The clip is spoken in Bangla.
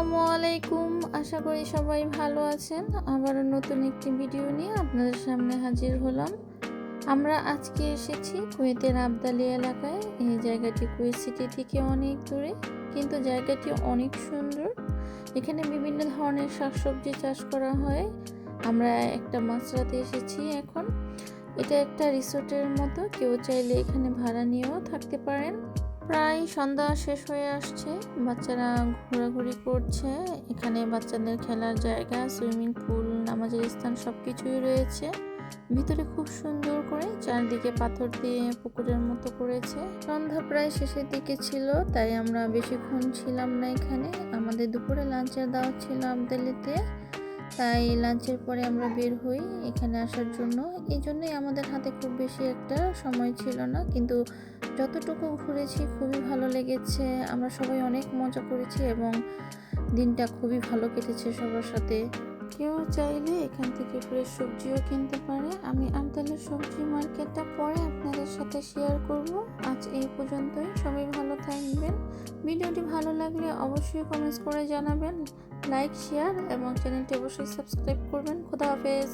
আসসালামু আলাইকুম। আশা করি সবাই ভালো আছেন। আবারও নতুন একটি ভিডিও নিয়ে আপনাদের সামনে হাজির হলাম। আমরা আজকে এসেছি কুয়েতের আবদালি এলাকায়। এই জায়গাটি কুয়েত সিটি থেকে অনেক দূরে, কিন্তু জায়গাটি অনেক সুন্দর। এখানে বিভিন্ন ধরনের শাকসবজি চাষ করা হয়। আমরা একটা মাছরাতে এসেছি এখন। এটা একটা রিসোর্টের মতো, কেউ চাইলে এখানে ভাড়া নিয়েও থাকতে পারেন। প্রায় সন্ধ্যা শেষ হয়ে আসছে, বাচ্চারা ঘোরাঘুরি করছে। এখানে বাচ্চাদের খেলার জায়গা, সুইমিং পুল, নামাজের স্থান সবকিছুই রয়েছে। ভিতরে খুব সুন্দর করে চারদিকে পাথর দিয়ে পুকুরের মতো করেছে। সন্ধ্যা প্রায় শেষের দিকে ছিল, তাই আমরা বেশিক্ষণ ছিলাম না এখানে। আমাদের দুপুরে লাঞ্চের দাওয়াত ছিল আবদালিতে, তাই লাঞ্চের পরে আমরা বের হই এখানে আসার জন্য। এই জন্যই আমাদের হাতে খুব বেশি একটা সময় ছিল না, কিন্তু যতটুকু ঘুরেছি খুবই ভালো লেগেছে। আমরা সবাই অনেক মজা করেছি এবং দিনটা খুবই ভালো কেটেছে সবার সাথে। কেউ চাইলে এখান থেকে ফ্রেশ সবজিও কিনতে পারে। আমি আবদালের সবজি মার্কেটটা পরে আপনাদের সাথে শেয়ার করব। আজ এই পর্যন্তই, সবাই ভালো থাকবেন। ভিডিওটি ভালো লাগলে অবশ্যই কমেন্টস করে জানাবেন, লাইক, শেয়ার এবং চ্যানেলটি অবশ্যই সাবস্ক্রাইব করবেন। খোদা হাফেজ।